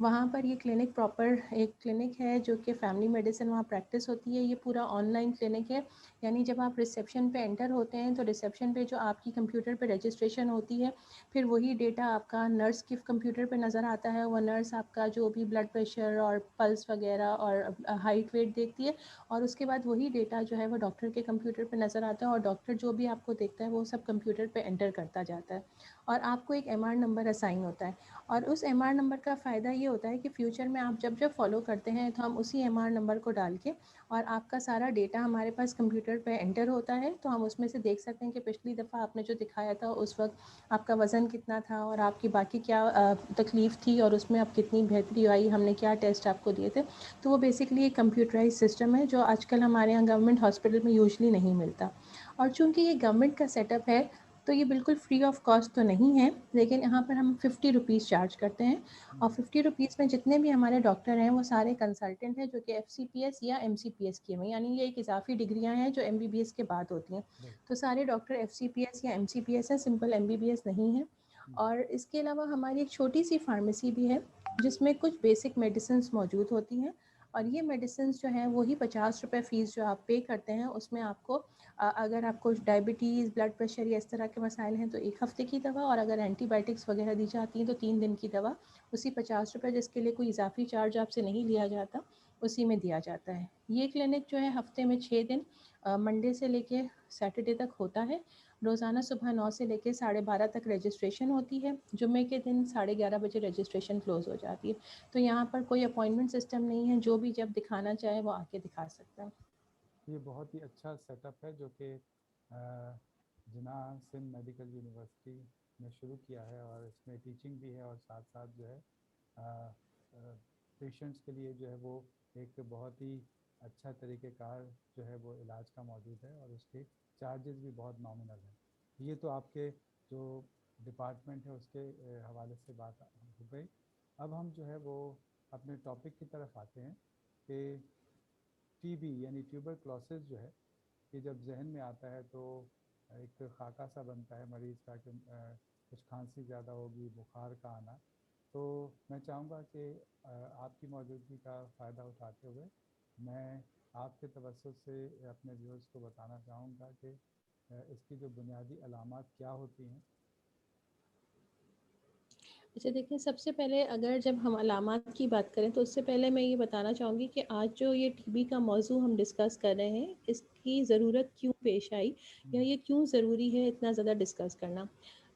وہاں پر یہ clinic proper ایک کلینک ہے جو کہ فیملی میڈیسن وہاں پریکٹس ہوتی ہے. یہ پورا آن لائن کلینک ہے. یعنی جب آپ ریسیپشن پہ انٹر ہوتے ہیں تو ریسیپشن پہ جو آپ کی کمپیوٹر پہ رجسٹریشن ہوتی ہے, پھر وہی ڈیٹا آپ کا نرس کے کمپیوٹر پہ نظر آتا ہے. وہ نرس آپ کا جو بھی بلڈ پریشر اور پلس وغیرہ اور ہائٹ ویٹ دیکھتی ہے, اور اس کے بعد وہی ڈیٹا جو ہے وہ ڈاکٹر کے کمپیوٹر پہ نظر آتا ہے, اور ڈاکٹر جو بھی آپ کو دیکھتا ہے وہ سب کمپیوٹر پہ انٹر کرتا جاتا ہے, اور آپ کو ایک MR نمبر اسائن ہوتا ہے. اور اس MR نمبر کا فائدہ یہ ہوتا ہے کہ فیوچر میں آپ جب فالو کرتے ہیں تو ہم اسی MR نمبر کو ڈال کے, اور آپ کا سارا ڈیٹا ہمارے پاس کمپیوٹر پہ انٹر ہوتا ہے, تو ہم اس میں سے دیکھ سکتے ہیں کہ پچھلی دفعہ آپ نے جو دکھایا تھا اس وقت آپ کا وزن کتنا تھا, اور آپ کی باقی کیا تکلیف تھی, اور اس میں اب کتنی بہتری آئی, ہم نے کیا ٹیسٹ آپ کو دیے تھے. تو وہ بیسکلی ایک کمپیوٹرائز سسٹم ہے جو آج کل ہمارے یہاں گورنمنٹ ہاسپٹل میں یوزلی نہیں ملتا. اور چونکہ یہ گورنمنٹ کا سیٹ اپ ہے تو یہ بالکل فری آف کاسٹ تو نہیں ہے, لیکن یہاں پر ہم 50 روپیز چارج کرتے ہیں. اور 50 روپیز میں جتنے بھی ہمارے ڈاکٹر ہیں وہ سارے کنسلٹنٹ ہیں جو کہ FCPS یا MCPS کیے ہوئے ہیں, یعنی یہ ایک اضافی ڈگریاں ہیں جو MBBS کے بعد ہوتی ہیں. تو سارے ڈاکٹر FCPS یا MCPS ہیں, سمپل MBBS نہیں ہیں. اور اس کے علاوہ ہماری ایک چھوٹی سی فارمیسی بھی ہے جس میں کچھ بیسک میڈیسنس موجود ہوتی ہیں, اور یہ میڈیسنس جو ہیں وہی 50 روپے فیس جو آپ پے کرتے ہیں اس میں آپ کو اگر آپ کو ڈائبٹیز, بلڈ پریشر یا اس طرح کے مسائل ہیں تو 1 ہفتے کی دوا, اور اگر اینٹی بائیوٹکس وغیرہ دی جاتی ہیں تو 3 دن کی دوا اسی 50 روپے, جس کے لیے کوئی اضافی چارج آپ سے نہیں لیا جاتا, اسی میں دیا جاتا ہے. یہ کلینک جو ہے ہفتے میں 6 دن منڈے سے لے کے سیٹرڈے تک ہوتا ہے. روزانہ صبح 9 سے لے کے 12:30 تک رجسٹریشن ہوتی ہے. جمعے کے دن 11:30 بجے رجسٹریشن کلوز ہو جاتی ہے. تو یہاں پر کوئی اپوائنٹمنٹ سسٹم نہیں ہے, جو بھی جب دکھانا چاہے وہ آ کے دکھا سکتا ہے. یہ بہت ہی اچھا سیٹ اپ ہے جو کہ جناح سندھ میڈیکل یونیورسٹی نے شروع کیا ہے, اور اس میں ٹیچنگ بھی ہے, اور ساتھ ساتھ جو ہے پیشنٹس کے لیے جو ہے وہ ایک بہت ہی اچھا طریقہ کار جو ہے وہ علاج کا موجود ہے, اور اس کے چارجز بھی بہت نامنل ہیں. یہ تو آپ کے جو ڈپارٹمنٹ ہے اس کے حوالے سے بات ہو گئی. اب ہم جو ہے وہ اپنے ٹاپک کی طرف آتے ہیں کہ TB یعنی ٹیوبرکلوسس جو ہے, کہ جب ذہن میں آتا ہے تو ایک خاکہ سا بنتا ہے مریض کا کہ کچھ کھانسی زیادہ ہوگی, بخار کا آنا. تو میں چاہوں گا کہ آپ کی موجودگی کا فائدہ اٹھاتے ہوئے میں آپ کے توسط سے اپنے ویورز کو بتانا چاہوں گا کہ اس کی جو بنیادی علامات کیا ہوتی ہیں. اچھا دیکھیں, سب سے پہلے اگر جب ہم علامات کی بات کریں تو اس سے پہلے میں یہ بتانا چاہوں گی کہ آج جو یہ TB کا موضوع ہم ڈسکس کر رہے ہیں اس کی ضرورت کیوں پیش آئی, یا یہ کیوں ضروری ہے اتنا زیادہ ڈسکس کرنا.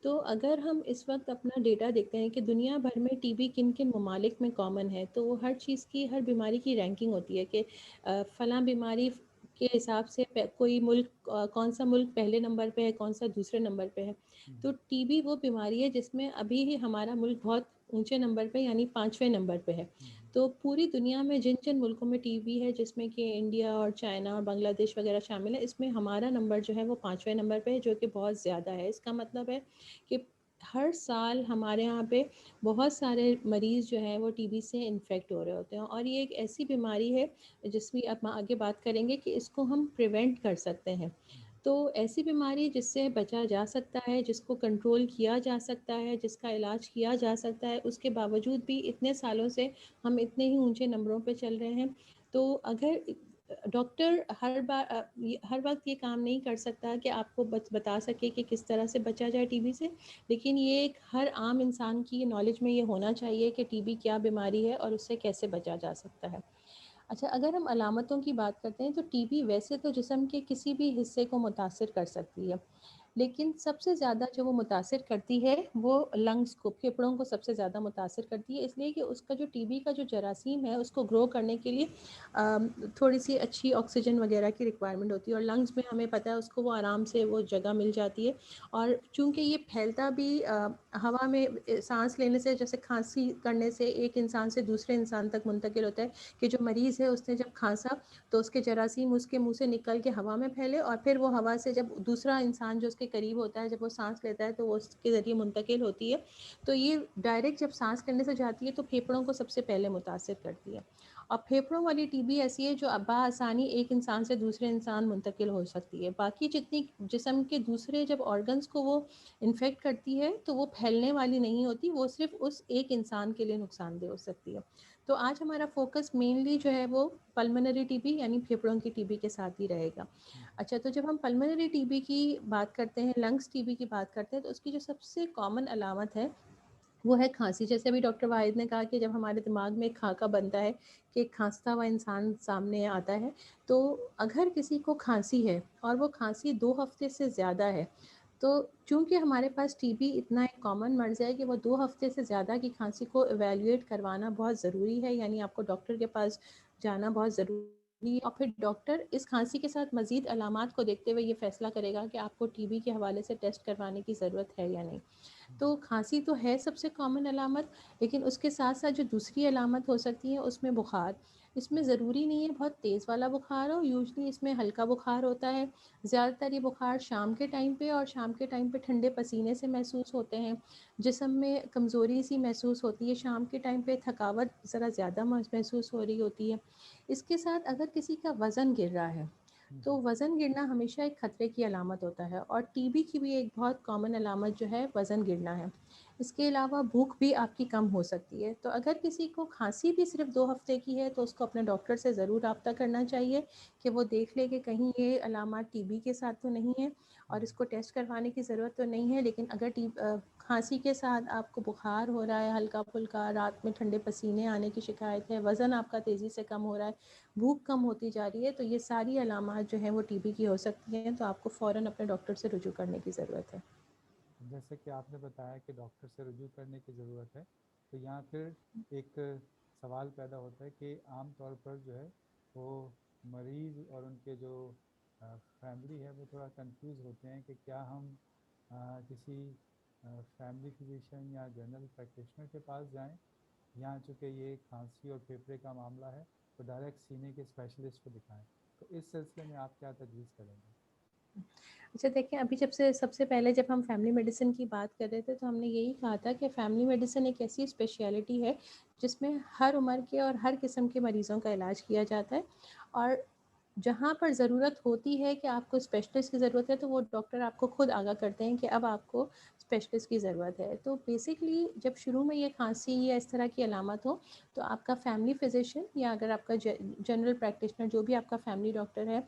تو اگر ہم اس وقت اپنا ڈیٹا دیکھتے ہیں کہ دنیا بھر میں TB کن کن ممالک میں کامن ہے, تو وہ ہر چیز کی, ہر بیماری کی رینکنگ ہوتی ہے کہ فلاں بیماری کے حساب سے کوئی ملک, کون سا ملک پہلے نمبر پہ ہے, کون سا دوسرے نمبر پہ ہے. تو TB وہ بیماری ہے جس میں ابھی ہی ہمارا ملک بہت اونچے نمبر پہ یعنی 5ویں نمبر پہ ہے. تو پوری دنیا میں جن جن ملکوں میں TB ہے, جس میں کہ انڈیا اور چائنا اور بنگلہ دیش وغیرہ شامل ہے, اس میں ہمارا نمبر جو ہے وہ 5ویں نمبر پہ ہے, جو کہ بہت زیادہ ہے. اس کا مطلب ہے کہ ہر سال ہمارے یہاں پہ بہت سارے مریض جو ہیں وہ TB سے انفیکٹ ہو رہے ہوتے ہیں. اور یہ ایک ایسی بیماری ہے جس میں اب آگے بات کریں گے کہ اس کو ہم پریونٹ کر سکتے ہیں. تو ایسی بیماری جس سے بچا جا سکتا ہے, جس کو کنٹرول کیا جا سکتا ہے, جس کا علاج کیا جا سکتا ہے, اس کے باوجود بھی اتنے سالوں سے ہم اتنے ہی اونچے نمبروں پہ چل رہے ہیں. تو اگر ڈاکٹر ہر وقت یہ کام نہیں کر سکتا کہ آپ کو بتا سکے کہ کس طرح سے بچا جائے TB سے, لیکن یہ ایک ہر عام انسان کی نالج میں یہ ہونا چاہیے کہ TB کیا بیماری ہے اور اس سے کیسے بچا جا سکتا ہے. اچھا, اگر ہم علامتوں کی بات کرتے ہیں تو TB ویسے تو جسم کے کسی بھی حصے کو متاثر کر سکتی ہے, لیکن سب سے زیادہ جو وہ متاثر کرتی ہے وہ لنگس کو, پھیپھڑوں کو سب سے زیادہ متاثر کرتی ہے. اس لیے کہ اس کا جو TB کا جو جراثیم ہے اس کو گرو کرنے کے لیے تھوڑی سی اچھی آکسیجن وغیرہ کی ریکوائرمنٹ ہوتی ہے, اور لنگس میں ہمیں پتہ ہے اس کو وہ آرام سے وہ جگہ مل جاتی ہے. اور چونکہ یہ پھیلتا بھی ہوا میں, سانس لینے سے, جیسے کھانسی کرنے سے ایک انسان سے دوسرے انسان تک منتقل ہوتا ہے, کہ جو مریض ہے اس نے جب کھانسا تو اس کے جراثیم اس کے منہ سے نکل کے ہوا میں پھیلے, اور پھر وہ ہوا سے جب دوسرا انسان جو اس کے قریب ہوتا ہے جب وہ سانس لیتا ہے تو وہ اس کے ذریعے منتقل ہوتی ہے. تو یہ ڈائریکٹ جب سانس کرنے سے جاتی ہے تو پھیپھڑوں کو سب سے پہلے متاثر کرتی ہے. اور پھیپھڑوں والی TB ایسی ہے جو بآسانی ایک انسان سے دوسرے انسان منتقل ہو سکتی ہے. باقی جتنی جسم کے دوسرے جب آرگنس کو وہ انفیکٹ کرتی ہے تو وہ پھیلنے والی نہیں ہوتی, وہ صرف اس ایک انسان کے لیے نقصان دہ ہو سکتی ہے. تو آج ہمارا فوکس مینلی جو ہے وہ پلمنری ٹی بی یعنی پھیپھڑوں کی ٹی بی کے ساتھ ہی رہے گا. اچھا, تو جب ہم پلمنری ٹی بی کی بات کرتے ہیں, لنگس ٹی بی کی بات کرتے ہیں, تو اس کی جو سب سے کامن علامت ہے وہ ہے کھانسی. جیسے ابھی ڈاکٹر واحد نے کہا کہ جب ہمارے دماغ میں ایک خاکہ بنتا ہے کہ ایک کھانستا ہوا انسان سامنے آتا ہے, تو اگر کسی کو کھانسی ہے اور وہ کھانسی 2 ہفتے سے زیادہ ہے, تو چونکہ ہمارے پاس ٹی بی اتنا ایک کامن مرض ہے کہ وہ 2 ہفتے سے زیادہ کی کھانسی کو ایویلیویٹ کروانا بہت ضروری ہے, یعنی آپ کو ڈاکٹر کے پاس جانا بہت ضروری ہے. اور پھر ڈاکٹر اس کھانسی کے ساتھ مزید علامات کو دیکھتے ہوئے یہ فیصلہ کرے گا کہ آپ کو ٹی بی کے حوالے سے ٹیسٹ کروانے کی ضرورت ہے یا نہیں. تو کھانسی تو ہے سب سے کامن علامت, لیکن اس کے ساتھ ساتھ جو دوسری علامت ہو سکتی ہے اس میں بخار. اس میں ضروری نہیں ہے بہت تیز والا بخار ہو, یوزلی اس میں ہلکا بخار ہوتا ہے. زیادہ تر یہ بخار شام کے ٹائم پہ, اور شام کے ٹائم پہ ٹھنڈے پسینے سے محسوس ہوتے ہیں, جسم میں کمزوری سی محسوس ہوتی ہے, شام کے ٹائم پہ تھکاوٹ ذرا زیادہ محسوس ہو رہی ہوتی ہے. اس کے ساتھ اگر کسی کا وزن گر رہا ہے تو وزن گرنا ہمیشہ ایک خطرے کی علامت ہوتا ہے, اور ٹی بی کی بھی ایک بہت کامن علامت جو ہے وزن گرنا ہے. اس کے علاوہ بھوک بھی آپ کی کم ہو سکتی ہے. تو اگر کسی کو کھانسی بھی صرف 2 ہفتے کی ہے تو اس کو اپنے ڈاکٹر سے ضرور رابطہ کرنا چاہیے کہ وہ دیکھ لے کہ کہیں یہ علامات ٹی بی کے ساتھ تو نہیں ہے اور اس کو ٹیسٹ کروانے کی ضرورت تو نہیں ہے. لیکن اگر کھانسی کے ساتھ آپ کو بخار ہو رہا ہے, ہلکا پھلکا, رات میں ٹھنڈے پسینے آنے کی شکایت ہے, وزن آپ کا تیزی سے کم ہو رہا ہے, بھوک کم ہوتی جا رہی ہے, تو یہ ساری علامات جو ہیں وہ ٹی بی کی ہو سکتی ہیں. تو آپ کو فوراً اپنے ڈاکٹر سے رجوع کرنے کی ضرورت ہے. جیسے کہ آپ نے بتایا کہ ڈاکٹر سے رجوع کرنے کی ضرورت ہے, تو یہاں پھر ایک سوال پیدا ہوتا ہے کہ عام طور پر جو ہے وہ مریض اور ان کے جو فیملی ہے وہ تھوڑا کنفیوز ہوتے ہیں کہ کیا ہم کسی فیملی فزیشین یا جنرل پریکٹیشنر کے پاس جائیں, یا چونکہ یہ کھانسی اور پھیپھڑے کا معاملہ ہے تو ڈائریکٹ سینے کے اسپیشلسٹ کو دکھائیں. تو اس سلسلے میں آپ کیا تجویز کریں گے؟ اچھا دیکھیں, ابھی سب سے پہلے جب ہم فیملی میڈیسن کی بات کر رہے تھے تو ہم نے یہی کہا تھا کہ فیملی میڈیسن ایک ایسی اسپیشلٹی ہے جس میں ہر عمر کے اور ہر قسم کے مریضوں کا علاج کیا جاتا ہے, اور جہاں پر ضرورت ہوتی ہے کہ آپ کو اسپیشلسٹ کی ضرورت ہے تو وہ ڈاکٹر آپ کو خود آگاہ کرتے ہیں کہ اب آپ کو اسپیشلسٹ کی ضرورت ہے. تو بیسکلی جب شروع میں یہ کھانسی یا اس طرح کی علامت ہو تو آپ کا فیملی فزیشین یا اگر آپ کا جنرل پریکٹیشنر جو بھی آپ کا فیملی ڈاکٹر ہے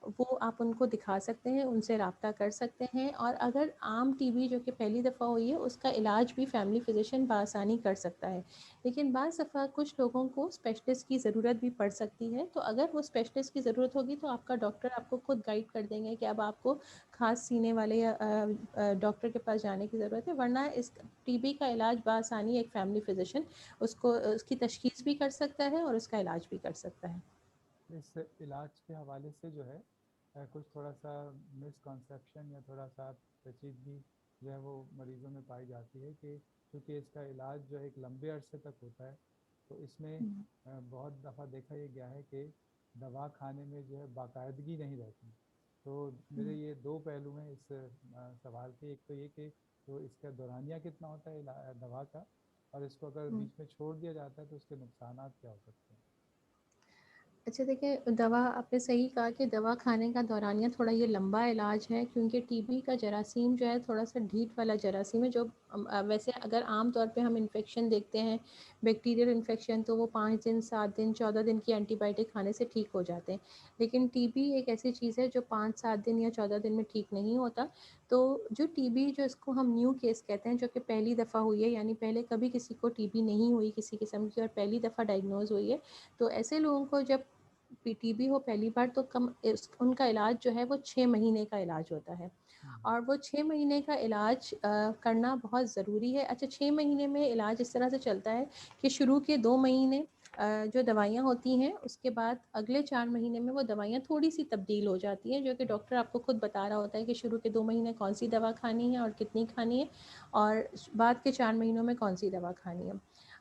وہ آپ ان کو دکھا سکتے ہیں, ان سے رابطہ کر سکتے ہیں. اور اگر عام ٹی بی جو کہ پہلی دفعہ ہوئی ہے اس کا علاج بھی فیملی فزیشین بآسانی کر سکتا ہے, لیکن بعض دفعہ کچھ لوگوں کو اسپیشلسٹ کی ضرورت بھی پڑ سکتی ہے. تو اگر وہ اسپیشلسٹ کی ضرورت ہوگی تو آپ کا ڈاکٹر آپ کو خود گائیڈ کر دیں گے کہ اب آپ کو خاص سینے والے یا ڈاکٹر کے پاس جانے کی ضرورت ہے, ورنہ اس ٹی بی کا علاج بآسانی ایک فیملی فزیشین اس کی تشخیص بھی کر سکتا ہے اور اس کا علاج بھی کر سکتا ہے. اس علاج کے حوالے سے جو ہے کچھ تھوڑا سا مسکنسیپشن یا تھوڑا سا پیچیدگی جو ہے وہ مریضوں میں پائی جاتی ہے کہ چونکہ اس کا علاج جو ہے ایک لمبے عرصے تک ہوتا ہے, تو اس میں بہت دفعہ دیکھا یہ گیا ہے کہ دوا کھانے میں جو ہے باقاعدگی نہیں رہتی. تو میرے یہ 2 پہلو ہیں اس سوال کے. ایک تو یہ کہ تو اس کا دورانیہ کتنا ہوتا ہے دوا کا, اور اس کو اگر بیچ میں چھوڑ دیا جاتا ہے تو اس کے نقصانات کیا ہو سکتے ہیں؟ اچھا دیکھیں, دوا آپ نے صحیح کہا کہ دوا کھانے کا دورانیہ تھوڑا یہ لمبا علاج ہے, کیونکہ ٹی بی کا جراثیم جو ہے تھوڑا سا ڈھیٹ والا جراثیم ہے. جو ویسے اگر عام طور پہ ہم انفیکشن دیکھتے ہیں بیکٹیریل انفیکشن تو وہ 5 دن 7 دن 14 دن کی اینٹی بائیوٹک کھانے سے ٹھیک ہو جاتے ہیں, لیکن ٹی بی ایک ایسی چیز ہے جو 5-7 دن یا 14 دن میں ٹھیک نہیں ہوتا. تو جو ٹی بی جو اس کو ہم نیو کیس کہتے ہیں جو کہ پہلی دفعہ ہوئی ہے, یعنی پہلے کبھی کسی کو ٹی بی نہیں ہوئی کسی قسم کی اور پہلی دفعہ ڈائگنوز ہوئی ہے, تو ایسے لوگوں کو جب ٹی بی ہو پہلی بار تو ان کا علاج جو ہے وہ 6 مہینے کا علاج ہوتا ہے, اور وہ 6 مہینے کا علاج کرنا بہت ضروری ہے. اچھا 6 مہینے میں علاج اس طرح سے چلتا ہے کہ شروع کے 2 مہینے جو دوائیاں ہوتی ہیں, اس کے بعد اگلے 4 مہینے میں وہ دوائیاں تھوڑی سی تبدیل ہو جاتی ہیں, جو کہ ڈاکٹر آپ کو خود بتا رہا ہوتا ہے کہ شروع کے 2 مہینے کون سی دوا کھانی ہے اور کتنی کھانی ہے, اور بعد کے 4 مہینوں میں کون سی دوا کھانی ہے.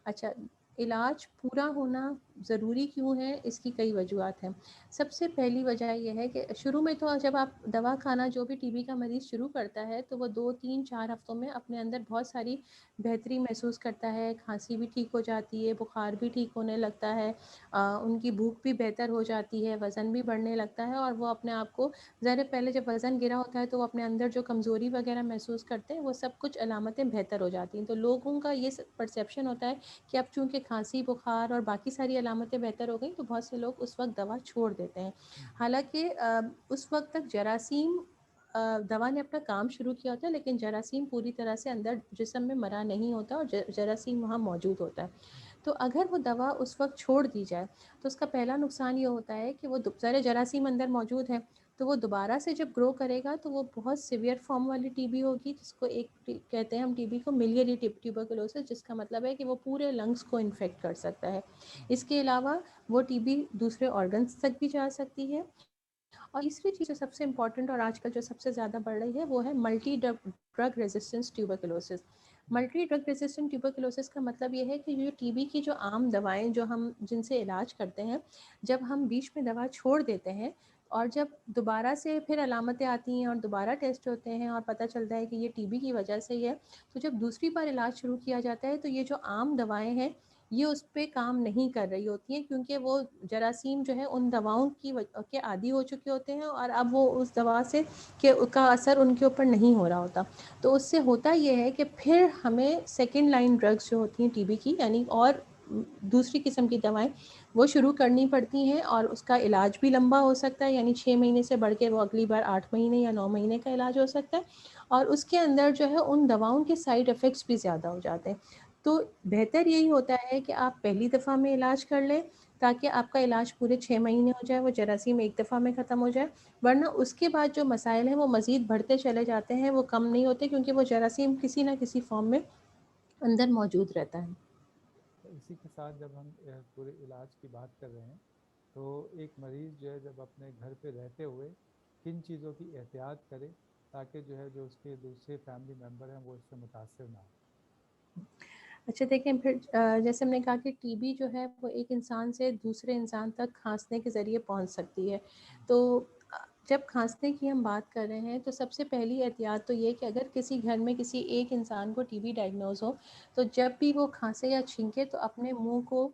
اچھا علاج پورا ہونا ضروری کیوں ہے، اس کی کئی وجوہات ہیں. سب سے پہلی وجہ یہ ہے کہ شروع میں تو جب آپ دوا کھانا جو بھی ٹی بی کا مریض شروع کرتا ہے تو وہ 2 3 4 ہفتوں میں اپنے اندر بہت ساری بہتری محسوس کرتا ہے. کھانسی بھی ٹھیک ہو جاتی ہے، بخار بھی ٹھیک ہونے لگتا ہے، ان کی بھوک بھی بہتر ہو جاتی ہے، وزن بھی بڑھنے لگتا ہے، اور وہ اپنے آپ کو ظاہر پہلے جب وزن گرا ہوتا ہے تو وہ اپنے اندر جو کمزوری وغیرہ محسوس کرتے ہیں وہ سب کچھ علامتیں بہتر ہو جاتی ہیں. تو لوگوں کا یہ پرسیپشن ہوتا ہے کہ اب چونکہ کھانسی بخار اور باقی ساری علامتیں بہتر ہو گئیں تو بہت سے لوگ اس وقت دوا چھوڑ دیتے ہیں. حالانکہ اس وقت تک جراثیم دوا نے اپنا کام شروع کیا ہوتا ہے، لیکن جراثیم پوری طرح سے اندر جسم میں مرا نہیں ہوتا اور جراثیم وہاں موجود ہوتا ہے. تو اگر وہ دوا اس وقت چھوڑ دی جائے تو اس کا پہلا نقصان یہ ہوتا ہے کہ وہ سارے جراثیم اندر موجود ہیں، تو وہ دوبارہ سے جب گرو کرے گا تو وہ بہت سیویئر فارم والی ٹی بی ہوگی، جس کو ایک کہتے ہیں ہم ٹی بی کو ملیری ٹیوبرکلوسس، جس کا مطلب ہے کہ وہ پورے لنگس کو انفیکٹ کر سکتا ہے. اس کے علاوہ وہ ٹی بی دوسرے آرگنس تک بھی جا سکتی ہے. اور تیسری چیز جو سب سے امپورٹنٹ اور آج کل جو سب سے زیادہ بڑھ رہی ہے وہ ہے multi drug resistance tuberculosis. Multi drug resistant tuberculosis کا مطلب یہ ہے کہ جو ٹی بی کی جو عام دوائیں جو ہم جن سے علاج کرتے ہیں، جب ہم بیچ میں دوا چھوڑ دیتے ہیں اور جب دوبارہ سے پھر علامتیں آتی ہیں اور دوبارہ ٹیسٹ ہوتے ہیں اور پتہ چلتا ہے کہ یہ ٹی بی کی وجہ سے ہی ہے، تو جب دوسری بار علاج شروع کیا جاتا ہے تو یہ جو عام دوائیں ہیں یہ اس پہ کام نہیں کر رہی ہوتی ہیں، کیونکہ وہ جراثیم جو ہے ان دواؤں کے عادی ہو چکے ہوتے ہیں اور اب وہ اس دوا سے کا اثر ان کے اوپر نہیں ہو رہا ہوتا. تو اس سے ہوتا یہ ہے کہ پھر ہمیں سیکنڈ لائن ڈرگس جو ہوتی ہیں ٹی بی کی، یعنی اور دوسری قسم کی دوائیں وہ شروع کرنی پڑتی ہیں، اور اس کا علاج بھی لمبا ہو سکتا ہے، یعنی 6 مہینے سے بڑھ کے وہ اگلی بار 8 مہینے یا 9 مہینے کا علاج ہو سکتا ہے. اور اس کے اندر جو ہے ان دواؤں کے سائیڈ افیکٹس بھی زیادہ ہو جاتے ہیں. تو بہتر یہی ہوتا ہے کہ آپ پہلی دفعہ میں علاج کر لیں تاکہ آپ کا علاج پورے 6 مہینے ہو جائے، وہ جراثیم ایک دفعہ میں ختم ہو جائے. ورنہ اس کے بعد جو مسائل ہیں وہ مزید بڑھتے چلے جاتے ہیں، وہ کم نہیں ہوتے، کیونکہ وہ جراثیم کسی نہ کسی فارم میں اندر موجود رہتا ہے. اسی کے ساتھ جب ہم پورے علاج کی بات کر رہے ہیں تو ایک مریض جو ہے جب اپنے گھر پہ رہتے ہوئے کن چیزوں کی احتیاط کرے تاکہ جو ہے جو اس کے دوسرے فیملی ممبر ہیں وہ اس سے متاثر نہ ہوں؟ اچھا دیکھیں، پھر جیسے ہم نے کہا کہ ٹی بی جو ہے وہ ایک انسان سے دوسرے انسان تک کھانسنے کے ذریعے پہنچ سکتی ہے. تو جب کھانسنے کی ہم بات کر رہے ہیں تو سب سے پہلی احتیاط تو یہ کہ اگر کسی گھر میں کسی ایک انسان کو ٹی بی ڈائگنوز ہو تو جب بھی وہ کھانسے یا چھینکے تو اپنے منہ کو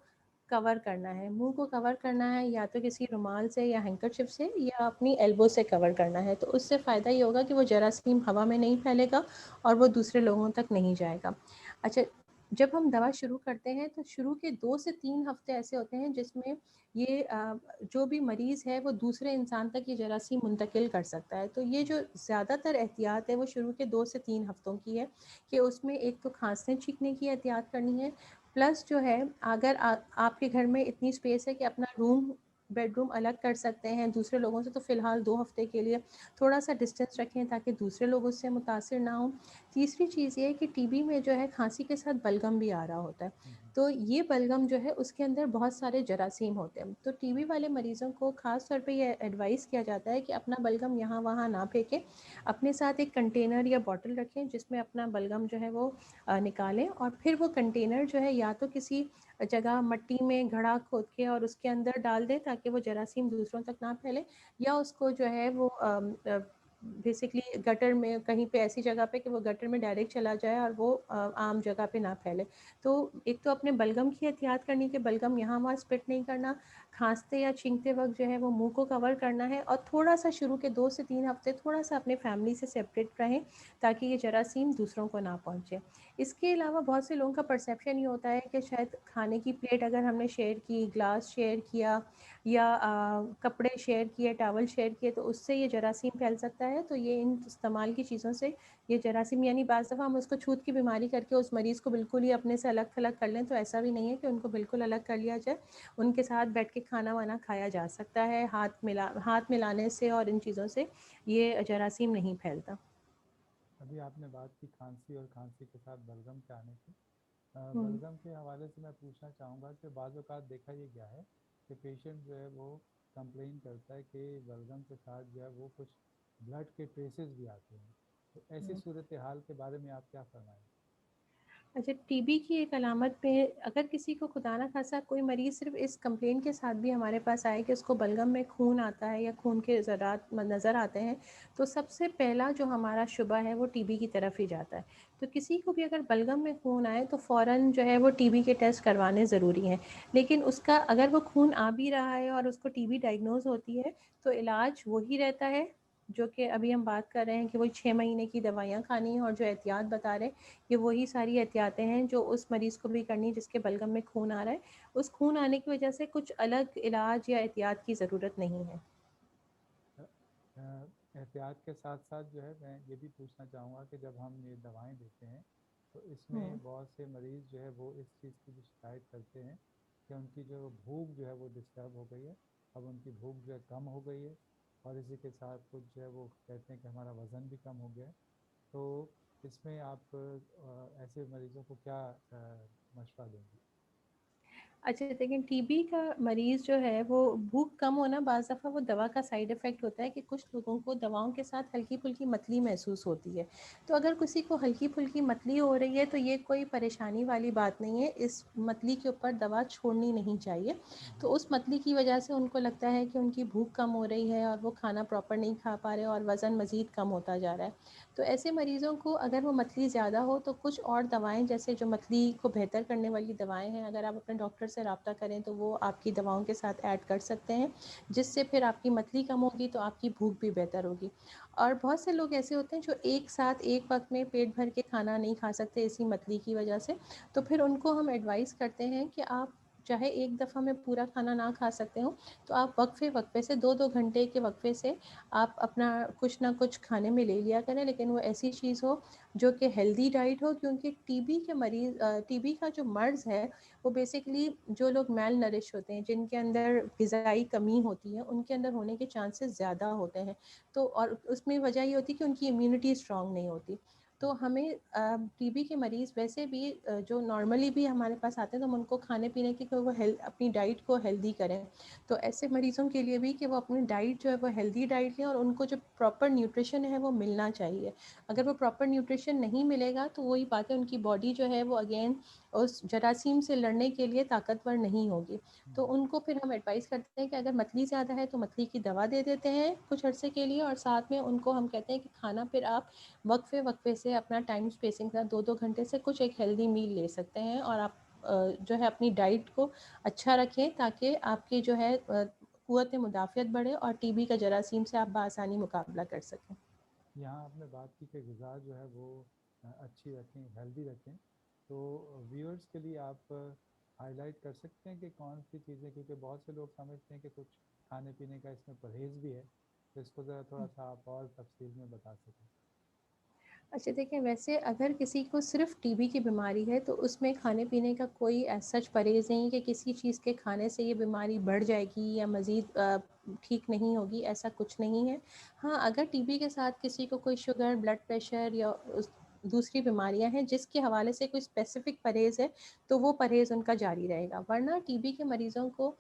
کور کرنا ہے. منہ کو کور کرنا ہے یا تو کسی رومال سے یا ہینکرچیف سے یا اپنی ایلبو سے کور کرنا ہے. تو اس سے فائدہ یہ ہوگا کہ وہ جراثیم ہوا میں نہیں پھیلے گا اور وہ دوسرے لوگوں تک نہیں جائے گا. اچھا، جب ہم دوا شروع کرتے ہیں تو شروع کے 2 سے 3 ہفتے ایسے ہوتے ہیں جس میں یہ جو بھی مریض ہے وہ دوسرے انسان تک یہ جراثیم منتقل کر سکتا ہے. تو یہ جو زیادہ تر احتیاط ہے وہ شروع کے 2 سے 3 ہفتوں کی ہے کہ اس میں ایک تو کھانسنے چھینکنے کی احتیاط کرنی ہے، پلس جو ہے اگر آپ کے گھر میں اتنی اسپیس ہے کہ اپنا بیڈ روم الگ کر سکتے ہیں دوسرے لوگوں سے، تو فی الحال 2 ہفتے کے لیے تھوڑا سا ڈسٹینس رکھیں تاکہ دوسرے لوگ اس سے متاثر نہ ہوں. تیسری چیز یہ ہے کہ ٹی بی میں جو ہے کھانسی کے ساتھ بلغم بھی آ رہا ہوتا ہے. تو یہ بلغم جو ہے اس کے اندر بہت سارے جراثیم ہوتے ہیں. تو ٹی بی والے مریضوں کو خاص طور پہ یہ ایڈوائز کیا جاتا ہے کہ اپنا بلغم یہاں وہاں نہ پھینکیں، اپنے ساتھ ایک کنٹینر یا بوٹل رکھیں جس میں اپنا بلغم جو ہے وہ نکالیں، اور پھر وہ کنٹینر جو ہے یا تو کسی جگہ مٹی میں گھڑا کھود کے اور اس کے اندر ڈال دیں تاکہ وہ جراثیم دوسروں تک نہ پھیلے، یا اس کو جو ہے وہ بیسکلی گٹر میں کہیں پہ ایسی جگہ پہ کہ وہ گٹر میں ڈائریکٹ چلا جائے اور وہ عام جگہ پہ نہ پھیلے. تو ایک تو اپنے بلغم کی احتیاط کرنی کہ بلغم یہاں وہاں اسپٹ نہیں کرنا، کھانستے یا چھینکتے وقت جو ہے وہ منہ کو کور کرنا ہے، اور تھوڑا سا شروع کے 2 سے 3 ہفتے تھوڑا سا اپنے فیملی سے سیپریٹ رہیں تاکہ یہ جراثیم دوسروں کو نہ پہنچے. اس کے علاوہ بہت سے لوگوں کا پرسیپشن یہ ہوتا ہے کہ شاید کھانے کی پلیٹ اگر ہم نے شیئر کی، گلاس شیئر کیا یا کپڑے شیئر کیے، ٹاول شیئر کیے تو اس سے یہ جراثیم پھیل سکتا ہے. تو یہ ان استعمال کی چیزوں سے یہ جراثیم، یعنی بعض دفعہ ہم اس کو چھوت کی بیماری کر کے اس مریض کو بالکل ہی اپنے سے الگ تھلگ کر لیں، تو ایسا بھی نہیں ہے کہ ان کو بالکل الگ کر لیا جائے. ان کے ساتھ بیٹھ کے کھانا وانا کھایا جا سکتا ہے، ہاتھ ملانے سے اور ان چیزوں سے یہ جراثیم نہیں پھیلتا. ابھی آپ نے بات کی کھانسی اور کھانسی کے ساتھ بلغم کے آنے کی. بلغم کے حوالے سے میں پوچھنا چاہوں گا کہ بعض اوقات دیکھا یہ گیا ہے کہ پیشنٹ جو ہے وہ کمپلین کرتا ہے کہ بلغم کے ساتھ جو ہے وہ کچھ بلڈ کے ٹریسز بھی آتے ہیں. تو ایسی صورتحال کے بارے میں آپ کیا فرمائیں؟ اچھا، ٹی بی کی ایک علامت پہ اگر کسی کو خدا نہ خاصا کوئی مریض صرف اس کمپلین کے ساتھ بھی ہمارے پاس آئے کہ اس کو بلغم میں خون آتا ہے یا خون کے ذرات نظر آتے ہیں، تو سب سے پہلا جو ہمارا شبہ ہے وہ ٹی بی کی طرف ہی جاتا ہے. تو کسی کو بھی اگر بلغم میں خون آئے تو فوراً جو ہے وہ ٹی بی کے ٹیسٹ کروانے ضروری ہیں. لیکن اس کا اگر وہ خون آ بھی رہا ہے اور اس کو ٹی بی ڈائگنوز ہوتی ہے تو علاج وہی رہتا ہے جو کہ ابھی ہم بات کر رہے ہیں کہ وہی 6 مہینے کی دوائیاں کھانی ہیں، اور جو احتیاط بتا رہے ہیں یہ وہی ساری احتیاطیں ہیں جو اس مریض کو بھی کرنی جس کے بلغم میں خون آ رہا ہے. اس خون آنے کی وجہ سے کچھ الگ علاج یا احتیاط کی ضرورت نہیں ہے. احتیاط کے ساتھ ساتھ جو ہے میں یہ بھی پوچھنا چاہوں گا کہ جب ہم یہ دوائیں دیتے ہیں تو اس میں بہت سے مریض جو ہے وہ اس چیز کی بھی شکایت کرتے ہیں کہ ان کی جو بھوک جو ہے وہ ڈسٹرب ہو گئی ہے، اب ان کی بھوک جو ہے کم ہو گئی ہے، اور اسی کے ساتھ کچھ جو ہے وہ کہتے ہیں کہ ہمارا وزن بھی کم ہو گیا ہے. تو اس میں آپ ایسے مریضوں کو کیا مشورہ دیں گے؟ اچھا دیکھیں، ٹی بی کا مریض جو ہے وہ بھوک کم ہونا بعض دفعہ وہ دوا کا سائیڈ افیکٹ ہوتا ہے کہ کچھ لوگوں کو دواؤں کے ساتھ ہلکی پھلکی متلی محسوس ہوتی ہے. تو اگر کسی کو ہلکی پھلکی متلی ہو رہی ہے تو یہ کوئی پریشانی والی بات نہیں ہے، اس متلی کے اوپر دوا چھوڑنی نہیں چاہیے. تو اس متلی کی وجہ سے ان کو لگتا ہے کہ ان کی بھوک کم ہو رہی ہے اور وہ کھانا پراپر نہیں کھا پا رہے اور وزن مزید کم ہوتا جا رہا ہے. تو ایسے مریضوں کو اگر وہ متلی زیادہ ہو تو کچھ اور دوائیں جیسے جو متلی کو بہتر کرنے والی دوائیں ہیں، اگر آپ اپنے ڈاکٹر سے رابطہ کریں تو وہ آپ کی دواؤں کے ساتھ ایڈ کر سکتے ہیں، جس سے پھر آپ کی متلی کم ہوگی تو آپ کی بھوک بھی بہتر ہوگی. اور بہت سے لوگ ایسے ہوتے ہیں جو ایک ساتھ ایک وقت میں پیٹ بھر کے کھانا نہیں کھا سکتے اسی متلی کی وجہ سے. تو پھر ان کو ہم ایڈوائز کرتے ہیں کہ آپ چاہے ایک دفعہ میں پورا کھانا نہ کھا سکتے ہوں تو آپ وقفے سے 2-2 گھنٹے کے وقفے سے آپ اپنا کچھ نہ کچھ کھانے میں لے لیا کریں، لیکن وہ ایسی چیز ہو جو کہ ہیلدی ڈائٹ ہو. کیونکہ ٹی بی کے مریض، ٹی بی کا جو مرض ہے وہ بیسکلی جو لوگ میل نرش ہوتے ہیں، جن کے اندر غذائی کمی ہوتی ہے، ان کے اندر ہونے کے چانسز زیادہ ہوتے ہیں. تو اور اس میں وجہ یہ ہوتی ہے کہ ان کی امیونٹی اسٹرانگ نہیں ہوتی. تو ہمیں ٹی بی کے مریض ویسے بھی جو نارملی بھی ہمارے پاس آتے ہیں تو ہم ان کو کھانے پینے کی وہ اپنی ڈائٹ کو ہیلدی کریں. تو ایسے مریضوں کے لیے بھی کہ وہ اپنی ڈائٹ جو ہے وہ ہیلدی ڈائٹ لیں، اور ان کو جو پراپر نیوٹریشن ہے وہ ملنا چاہیے. اگر وہ پراپر نیوٹریشن نہیں ملے گا تو وہی بات ہے، ان کی باڈی جو ہے وہ اگین اس جراثیم سے لڑنے کے لیے طاقتور نہیں ہوگی. تو ان کو پھر ہم ایڈوائز کرتے ہیں کہ اگر متلی زیادہ ہے تو متلی کی دوا دے دیتے ہیں کچھ عرصے کے لیے، اور ساتھ میں ان کو ہم کہتے ہیں کہ کھانا پھر آپ وقفے سے اپنا ٹائم اسپیسنگ کا 2-2 گھنٹے سے کچھ ایک ہیلدی میل لے سکتے ہیں، اور آپ جو ہے اپنی ڈائٹ کو اچھا رکھیں تاکہ آپ کی جو ہے قوت مدافعت بڑھے اور ٹی بی کا جراثیم سے آپ بآسانی مقابلہ کر سکیں. یہاں آپ نے بات کی کہ غذا جو ہے وہ اچھی رکھیں، ہیلدی رکھیں. تو ویورز کے لیے آپ ہائی لائٹ کر سکتے ہیں کہ کون سی چیزیں، کیونکہ بہت سے لوگ سمجھتے ہیں کہ کچھ کھانے پینے کا اس میں پرہیز بھی ہے، تو اس کو ذرا تھوڑا سا آپ اور تفصیل میں بتا سکیں. اچھا دیکھیں، ویسے اگر کسی کو صرف ٹی بی کی بیماری ہے تو اس میں کھانے پینے کا کوئی ایز سچ پرہیز نہیں کہ کسی چیز کے کھانے سے یہ بیماری بڑھ جائے گی یا مزید ٹھیک نہیں ہوگی، ایسا کچھ نہیں ہے. ہاں، اگر ٹی بی کے ساتھ کسی کو کوئی شوگر، بلڈ پریشر یا دوسری بیماریاں ہیں جس کے حوالے سے کوئی اسپیسیفک پرہیز ہے تو وہ پرہیز ان کا جاری رہے گا. ورنہ ٹی بی کے مریضوں کو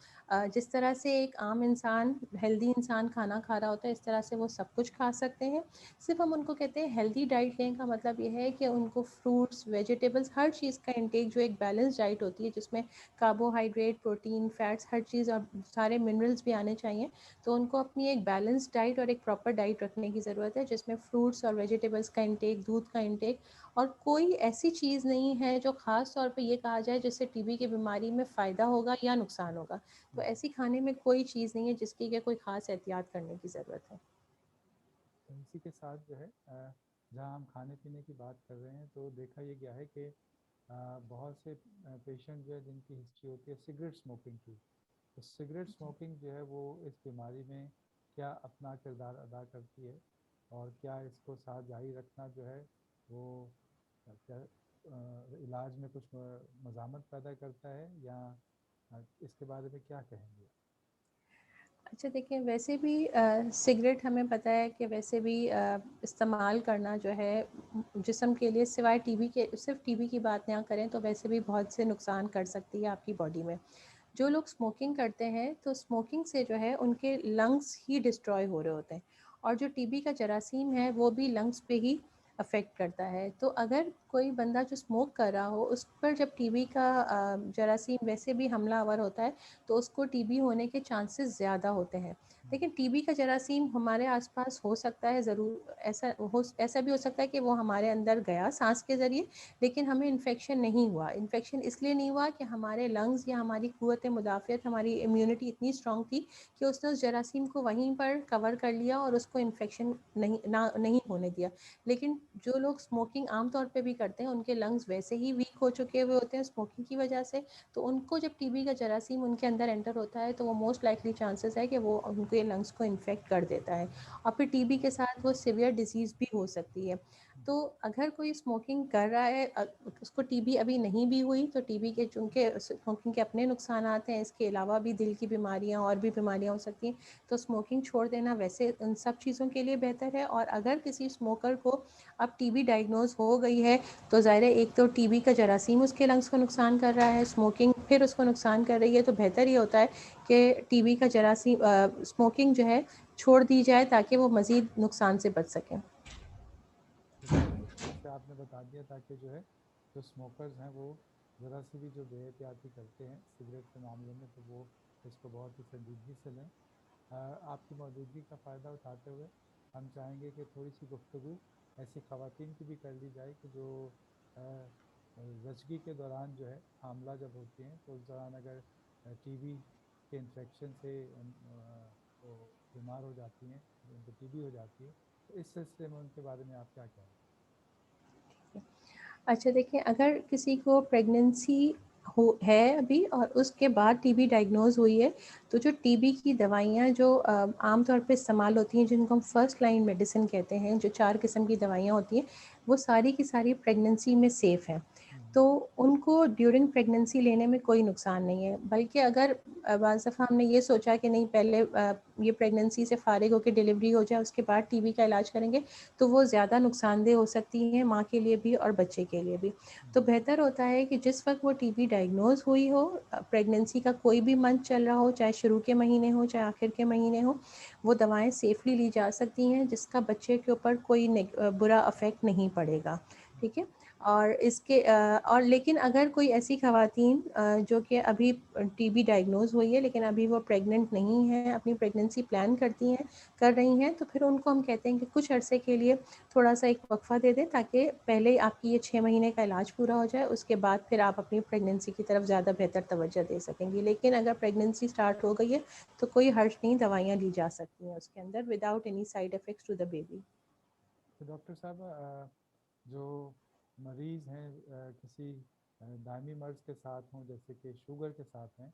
جس طرح سے ایک عام انسان، ہیلدی انسان کھانا کھا رہا ہوتا ہے اس طرح سے وہ سب کچھ کھا سکتے ہیں. صرف ہم ان کو کہتے ہیں ہیلدی ڈائٹ لیں کا مطلب یہ ہے کہ ان کو فروٹس، ویجیٹیبلس، ہر چیز کا انٹیک جو ایک بیلنس ڈائٹ ہوتی ہے جس میں کاربوہائیڈریٹ، پروٹین، فیٹس، ہر چیز اور سارے منرلس بھی آنے چاہیے. تو ان کو اپنی ایک بیلنس ڈائٹ اور ایک پراپر ڈائٹ رکھنے کی ضرورت ہے جس میں فروٹس اور ویجیٹیبلس کا انٹیک، دودھ کا انٹیک، اور کوئی ایسی چیز نہیں ہے جو خاص طور پہ یہ کہا جائے جس سے ٹی بی کی بیماری میں فائدہ ہوگا یا نقصان ہوگا. تو ایسی کھانے میں کوئی چیز نہیں ہے جس کی کہ کوئی خاص احتیاط کرنے کی ضرورت ہے. اسی کے ساتھ جو ہے جہاں ہم کھانے پینے کی بات کر رہے ہیں تو دیکھا یہ گیا ہے کہ بہت سے پیشنٹ جو ہے جن کی ہسٹری ہوتی ہے سگریٹ اسموکنگ کی، تو سگریٹ اسموکنگ جو ہے وہ اس بیماری میں کیا اپنا کردار ادا کرتی ہے، اور کیا اس کو ساتھ جاری رکھنا جو ہے وہ کیا علاج میں کچھ مزاحمت پیدا کرتا ہے، یا اس کے بارے میں کیا کہیں گے؟ اچھا دیکھیں، ویسے بھی سگریٹ ہمیں پتہ ہے کہ ویسے بھی استعمال کرنا جو ہے جسم کے لیے، سوائے ٹی بی کے، صرف ٹی بی کی بات نہ کریں تو ویسے بھی بہت سے نقصان کر سکتی ہے آپ کی باڈی میں. جو لوگ اسموکنگ کرتے ہیں تو اسموکنگ سے جو ہے ان کے لنگس ہی ڈسٹروائے ہو رہے ہوتے ہیں، اور جو ٹی بی کا جراثیم ہے وہ بھی لنگس پہ ہی افیکٹ کرتا ہے. تو اگر کوئی بندہ جو اسموک کر رہا ہو اس پر جب ٹی بی کا جراثیم ویسے بھی حملہ آور ہوتا ہے تو اس کو ٹی بی ہونے کے چانسز زیادہ ہوتے ہیں. لیکن ٹی بی کا جراثیم ہمارے آس پاس ہو سکتا ہے ضرور, ایسا بھی ہو سکتا ہے کہ وہ ہمارے اندر گیا سانس کے ذریعے لیکن ہمیں انفیکشن نہیں ہوا. انفیکشن اس لیے نہیں ہوا کہ ہمارے لنگز یا ہماری قوت مدافعت, ہماری امیونٹی اتنی اسٹرانگ تھی کہ اس نے اس جراثیم کو وہیں پر کور کر لیا اور اس کو انفیکشن نہیں ہونے دیا. لیکن جو لوگ اسموکنگ عام طور پہ بھی کرتے ہیں ان کے لنگز ویسے ہی ویک ہو چکے ہوئے ہوتے ہیں اسموکنگ کی وجہ سے, تو ان کو جب ٹی بی کا جراثیم ان کے اندر انٹر ہوتا ہے تو وہ موسٹ لائکلی چانسز ہے کہ وہ ان کے لنگس کو انفیکٹ کر دیتا ہے اور پھر ٹی بی کے ساتھ وہ سیویئر ڈیزیز بھی ہو سکتی ہے. تو اگر کوئی اسموکنگ کر رہا ہے اس کو ٹی بی ابھی نہیں بھی ہوئی تو ٹی بی کے چونکہ اسموکنگ کے اپنے نقصانات ہیں, اس کے علاوہ بھی دل کی بیماریاں اور بھی بیماریاں ہو سکتی ہیں, تو اسموکنگ چھوڑ دینا ویسے ان سب چیزوں کے لیے بہتر ہے. اور اگر کسی اسموکر کو اب ٹی بی ڈائگنوز ہو گئی ہے تو ظاہر ہے ایک تو ٹی بی کا جراثیم اس کے لنگس کو نقصان کر رہا ہے, اسموکنگ پھر اس کو نقصان کر رہی ہے, تو بہتر یہ ہوتا ہے کہ ٹی بی کا جراثیم اسموکنگ جو ہے چھوڑ دی جائے تاکہ وہ مزید نقصان سے بچ سکیں. جیسے آپ نے بتا دیا تاکہ جو ہے جو اسموکرز ہیں وہ ذرا سی بھی جو بے احتیاطی کرتے ہیں سگریٹ کے معاملے میں تو وہ اس کو بہت ہی سنجیدگی سے لیں. آپ کی موجودگی کا فائدہ اٹھاتے ہوئے ہم چاہیں گے کہ تھوڑی سی گفتگو ایسی خواتین کی بھی کر لی جائے کہ جو زچگی کے دوران جو ہے حاملہ جب ہوتی ہیں تو اس دوران اگر ٹی بی کے انفیکشن سے وہ بیمار ہو جاتی ہیں, ان کو ٹی بی ہو جاتی ہے, تو اس سلسلے میں ان کے بارے میں آپ کیا کہیں گے؟ اچھا دیکھیں, اگر کسی کو پریگننسی ہے ابھی اور اس کے بعد ٹی بی ڈائگنوز ہوئی ہے تو جو ٹی بی کی دوائیاں جو عام طور پہ استعمال ہوتی ہیں جن کو ہم فرسٹ لائن میڈیسن کہتے ہیں, جو 4 قسم کی دوائیاں ہوتی ہیں وہ ساری کی ساری پریگننسی میں سیف ہیں. تو ان کو ڈیورنگ پریگننسی لینے میں کوئی نقصان نہیں ہے, بلکہ اگر بعض دفعہ ہم نے یہ سوچا کہ نہیں پہلے یہ پریگننسی سے فارغ ہو کے ڈیلیوری ہو جائے اس کے بعد ٹی بی کا علاج کریں گے تو وہ زیادہ نقصان دہ ہو سکتی ہیں ماں کے لیے بھی اور بچے کے لیے بھی. تو بہتر ہوتا ہے کہ جس وقت وہ ٹی بی ڈائگنوز ہوئی ہو, پریگننسی کا کوئی بھی منتھ چل رہا ہو, چاہے شروع کے مہینے ہو چاہے آخر کے مہینے ہو, وہ دوائیں سیفلی لی جا سکتی ہیں جس کا بچے کے اوپر کوئی برا افیکٹ نہیں پڑے گا. ٹھیک ہے. اور اس کے اور لیکن اگر کوئی ایسی خواتین جو کہ ابھی ٹی بی ڈائگنوز ہوئی ہے لیکن ابھی وہ پریگننٹ نہیں ہیں, اپنی پریگننسی پلان کر رہی ہیں, تو پھر ان کو ہم کہتے ہیں کہ کچھ عرصے کے لیے تھوڑا سا ایک وقفہ دے دیں تاکہ پہلے آپ کی یہ 6 مہینے کا علاج پورا ہو جائے, اس کے بعد پھر آپ اپنی پریگننسی کی طرف زیادہ بہتر توجہ دے سکیں گی. لیکن اگر پریگننسی سٹارٹ ہو گئی ہے تو کوئی حرج نہیں, دوائیاں لی جا سکتی ہیں اس کے اندر without any side effects to the baby. تو ڈاکٹر صاحب جو مریض ہیں کسی دائمی مرض کے ساتھ ہوں جیسے کہ شوگر کے ساتھ ہیں,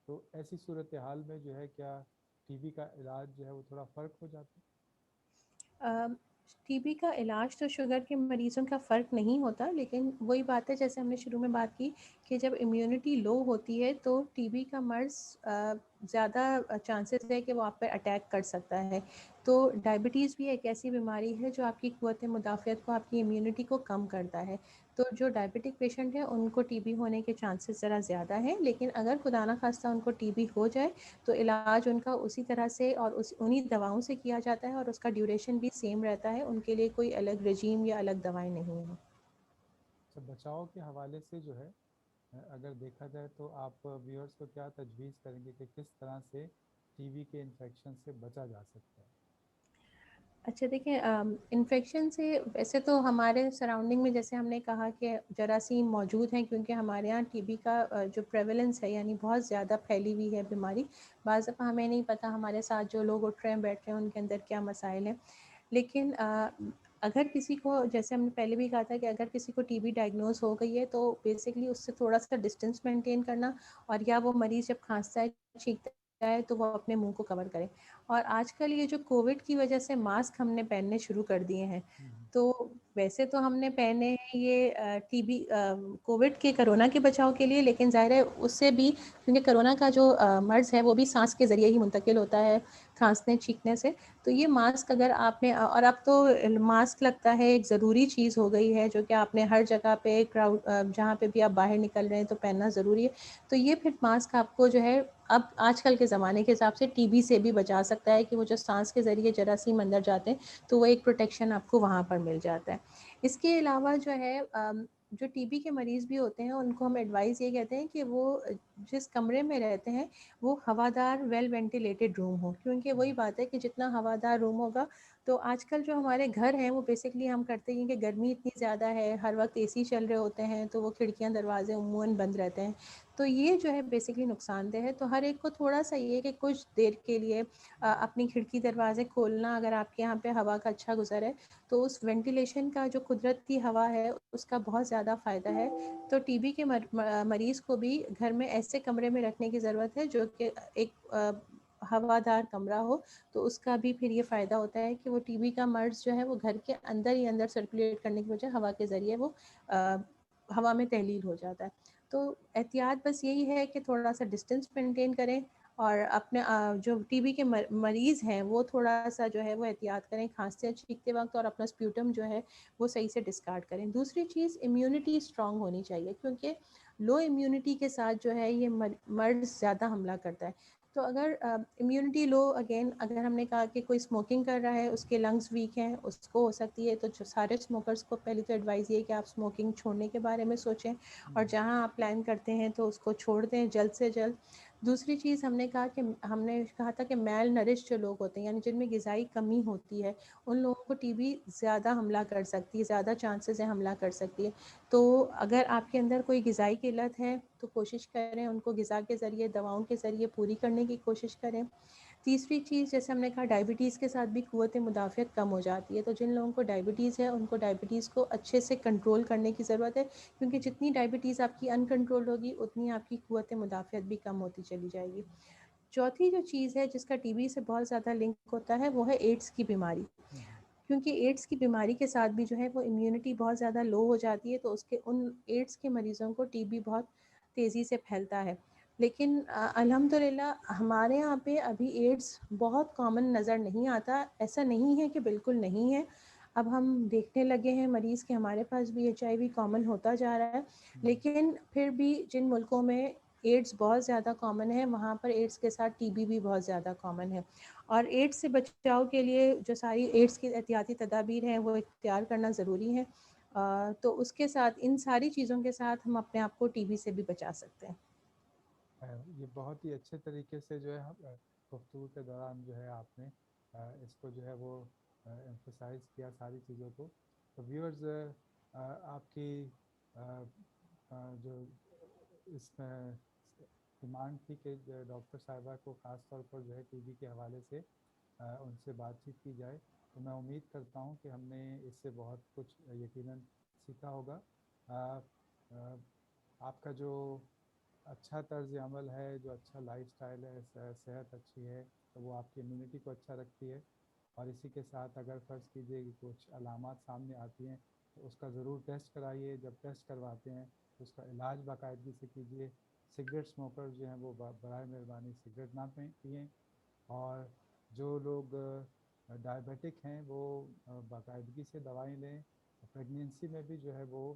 تو ایسی صورتحال میں جو ہے کیا ٹی بی کا علاج جو ہے وہ تھوڑا فرق ہو جاتا ہے؟ ٹی بی کا علاج تو شوگر کے مریضوں کا فرق نہیں ہوتا, لیکن وہی بات ہے جیسے ہم نے شروع میں بات کی کہ جب امیونٹی لو ہوتی ہے تو ٹی بی کا مرض زیادہ چانسز ہے کہ وہ آپ پہ اٹیک کر سکتا ہے. تو ڈائبٹیز بھی ایک ایسی بیماری ہے جو آپ کی قوت مدافعت کو, آپ کی امیونٹی کو کم کرتا ہے. تو جو ڈائبٹک پیشنٹ ہیں ان کو ٹی بی ہونے کے چانسز ذرا زیادہ ہیں, لیکن اگر خدا نخواستہ ان کو ٹی بی ہو جائے تو علاج ان کا اسی طرح سے اور انہی دواؤں سے کیا جاتا ہے اور اس کا ڈیوریشن بھی سیم رہتا ہے, ان کے لیے کوئی الگ رجیم یا الگ دوائیں نہیں ہیں. اچھا, بچاؤ کے حوالے سے جو ہے اگر دیکھا جائے تو آپ ویورز کو کیا تجویز کریں گے کہ کس طرح سے ٹی بی کے انفیکشن سے بچا جا سکتا ہے؟ اچھا دیکھیں, انفیکشن سے ویسے تو ہمارے سراؤنڈنگ میں جیسے ہم نے کہا کہ جراثیم موجود ہیں کیونکہ ہمارے ہاں ٹی بی کا جو پریولنس ہے یعنی بہت زیادہ پھیلی ہوئی ہے بیماری. بعض دفعہ ہمیں نہیں پتہ ہمارے ساتھ جو لوگ اٹھ رہے ہیں بیٹھ رہے ہیں ان کے اندر کیا مسائل ہیں. لیکن اگر کسی کو, جیسے ہم نے پہلے بھی کہا تھا کہ اگر کسی کو ٹی بی ڈائگنوز ہو گئی ہے تو بیسکلی اس سے تھوڑا سا ڈسٹینس مینٹین کرنا, اور یا وہ مریض جب کھانستا ہے چھینکتا ہے تو وہ اپنے منہ کو کور کرے. اور آج کل یہ جو کووڈ کی وجہ سے ماسک ہم نے پہننے شروع کر دیے ہیں, تو ویسے تو ہم نے پہنے ہیں یہ ٹی بی کووڈ کے کرونا کے بچاؤ کے لیے, لیکن ظاہر ہے اس سے بھی کیونکہ کرونا کا جو مرض ہے وہ بھی سانس کے ذریعے ہی منتقل ہوتا ہے, کھانسنے چھینکنے سے. تو یہ ماسک اگر آپ نے, اور اب تو ماسک لگتا ہے ایک ضروری چیز ہو گئی ہے جو کہ آپ نے ہر جگہ پہ کراؤڈ جہاں پہ بھی آپ باہر نکل رہے ہیں تو پہننا ضروری ہے. تو یہ پھر ماسک آپ کو جو ہے اب آج کل کے زمانے کے حساب سے ٹی بی سے بھی بچا سکتا ہے کہ وہ جو سانس کے ذریعے جراثیم اندر جاتے ہیں تو وہ ایک پروٹیکشن آپ کو وہاں پر مل جاتا ہے. اس کے علاوہ جو ہے جو ٹی بی کے مریض بھی ہوتے ہیں ان کو ہم ایڈوائز یہ کہتے ہیں کہ وہ جس کمرے میں رہتے ہیں وہ ہوادار ویل وینٹیلیٹڈ روم ہو، کیونکہ وہی بات ہے کہ جتنا ہوادار روم ہوگا تو آج کل جو ہمارے گھر ہیں وہ بیسکلی ہم کرتے ہیں کہ گرمی اتنی زیادہ ہے، ہر وقت اے سی چل رہے ہوتے ہیں تو وہ کھڑکیاں دروازے عموماً بند رہتے ہیں، تو یہ جو ہے بیسکلی نقصان دہ ہے. تو ہر ایک کو تھوڑا سا یہ کہ کچھ دیر کے لیے اپنی کھڑکی دروازے کھولنا، اگر آپ کے یہاں پہ ہوا کا اچھا گزر ہے تو اس وینٹیلیشن کا جو قدرتی ہوا ہے اس کا بہت زیادہ فائدہ ہے. تو ٹی بی کے مریض کو بھی گھر میں ایسے کمرے میں رکھنے کی ضرورت ہے جو کہ ایک ہوادار کمرہ ہو، تو اس کا بھی پھر یہ فائدہ ہوتا ہے کہ وہ ٹی بی کا مرض جو ہے وہ گھر کے اندر ہی اندر سرکولیٹ کرنے کی وجہ ہوا کے ذریعے وہ ہوا میں تحلیل ہو جاتا ہے. تو احتیاط بس یہی ہے کہ تھوڑا سا ڈسٹینس مینٹین کریں، اور اپنے جو ٹی بی کے مریض ہیں وہ تھوڑا سا جو ہے وہ احتیاط کریں کھانستے چھینکتے وقت، اور اپنا سپیوٹم جو ہے وہ صحیح سے ڈسکارڈ کریں. دوسری چیز امیونٹی اسٹرانگ ہونی چاہیے، کیونکہ لو امیونٹی کے ساتھ جو ہے یہ مرض زیادہ حملہ کرتا ہے. تو اگر امیونٹی لو، اگین اگر ہم نے کہا کہ کوئی اسموکنگ کر رہا ہے اس کے لنگس ویک ہیں، اس کو ہو سکتی ہے، تو جو سارے اسموکرس کو پہلی تو ایڈوائز یہ ہے کہ آپ اسموکنگ چھوڑنے کے بارے میں سوچیں، اور جہاں آپ پلان کرتے ہیں تو اس کو چھوڑ دیں جلد سے جلد. دوسری چیز ہم نے کہا تھا کہ میل نرش جو لوگ ہوتے ہیں، یعنی جن میں غذائی کمی ہوتی ہے، ان لوگوں کو ٹی بی زیادہ حملہ کر سکتی ہے، زیادہ چانسز ہیں حملہ کر سکتی ہے. تو اگر آپ کے اندر کوئی غذائی قلت ہے تو کوشش کریں ان کو غذا کے ذریعے، دواؤں کے ذریعے پوری کرنے کی کوشش کریں. تیسری چیز جیسے ہم نے کہا ڈائبٹیز کے ساتھ بھی قوت مدافعت کم ہو جاتی ہے، تو جن لوگوں کو ڈائبٹیز ہے ان کو ڈائبٹیز کو اچھے سے کنٹرول کرنے کی ضرورت ہے، کیونکہ جتنی ڈائبٹیز آپ کی ان کنٹرول ہوگی اتنی آپ کی قوت مدافعت بھی کم ہوتی چلی جائے گی. چوتھی جو چیز ہے جس کا ٹی بی سے بہت زیادہ لنک ہوتا ہے وہ ہے ایڈس کی بیماری، کیونکہ ایڈس کی بیماری کے ساتھ بھی جو ہے وہ امیونٹی بہت زیادہ لو ہو جاتی ہے، تو اس کے ان ایڈس کے مریضوں کو ٹی بی بہت تیزی سے پھیلتا ہے. لیکن الحمدللہ ہمارے یہاں پہ ابھی ایڈس بہت کامن نظر نہیں آتا. ایسا نہیں ہے کہ بالکل نہیں ہے، اب ہم دیکھنے لگے ہیں مریض کہ ہمارے پاس بھی HIV کامن ہوتا جا رہا ہے، لیکن پھر بھی جن ملکوں میں ایڈس بہت زیادہ کامن ہے وہاں پر ایڈس کے ساتھ ٹی بی بھی بہت زیادہ کامن ہے. اور ایڈس سے بچاؤ کے لیے جو ساری ایڈس کی احتیاطی تدابیر ہیں وہ اختیار کرنا ضروری ہے. تو اس کے ساتھ ان ساری چیزوں کے ساتھ ہم اپنے آپ کو ٹی بی سے بھی بچا سکتے ہیں. یہ بہت ہی اچھے طریقے سے جو ہے گفتگو کے دوران جو ہے آپ نے اس کو جو ہے وہ ایمفسائز کیا ساری چیزوں کو. تو ویورز آپ کی جو اس میں ڈیمانڈ تھی کہ ڈاکٹر صاحبہ کو خاص طور پر جو ہے ٹی بی کے حوالے سے ان سے بات چیت کی جائے، تو میں امید کرتا ہوں کہ ہم نے اس سے بہت کچھ یقیناً سیکھا ہوگا. آپ کا جو اچھا طرز عمل ہے، جو اچھا لائف سٹائل ہے، صحت اچھی ہے، تو وہ آپ کی امیونٹی کو اچھا رکھتی ہے. اور اسی کے ساتھ اگر فرض کیجئے کہ کچھ علامات سامنے آتی ہیں تو اس کا ضرور ٹیسٹ کرائیے. جب ٹیسٹ کرواتے ہیں تو اس کا علاج باقاعدگی سے کیجیے. سگریٹ اسموکر جو ہیں وہ برائے مہربانی سگریٹ نہ پئیں. اور جو لوگ ڈائبیٹک ہیں وہ باقاعدگی سے دوائیں لیں. پریگنینسی میں بھی جو ہے وہ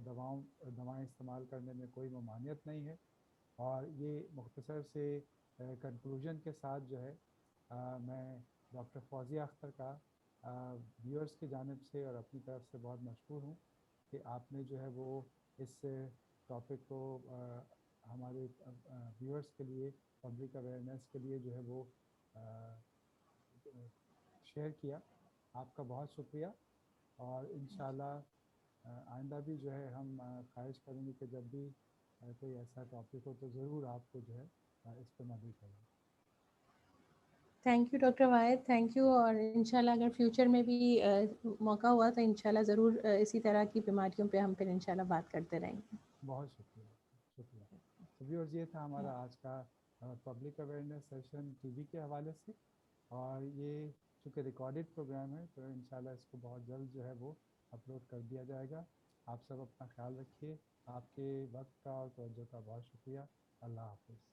دوائیں استعمال کرنے میں کوئی ممانعت نہیں ہے. اور یہ مختصر سے کنکلوژن کے ساتھ جو ہے میں ڈاکٹر فوزیہ اختر کا ویورز کی جانب سے اور اپنی طرف سے بہت مشکور ہوں کہ آپ نے جو ہے وہ اس ٹاپک کو ہمارے ویورز کے لیے، پبلک اویئرنیس کے لیے جو ہے وہ شیئر کیا. آپ کا بہت شکریہ. اور انشاءاللہ آئندہ بھی جو ہے ہم خواہش کریں گے کہ جب بھی کوئی ایسا ٹاپک ہو تو ضرور آپ کو جو ہے اس پہ مدعو کریں. تھینک یو ڈاکٹر واحد، تھینک یو. اور انشاءاللہ اگر فیوچر میں بھی موقع ہوا تو انشاءاللہ ضرور اسی طرح کی بیماریوں پہ ہم پھر انشاءاللہ بات کرتے رہیں گے. بہت شکریہ. تو ویورز یہ تھا ہمارا آج کا public awareness session T V کے حوالے سے. اور یہ چونکہ ریکارڈڈ پروگرام ہے تو انشاءاللہ اس کو بہت جلد جو ہے وہ اپلوڈ کر دیا جائے گا. آپ سب اپنا خیال رکھیے. آپ کے وقت کا اور توجہ کا بہت شکریہ. اللہ حافظ.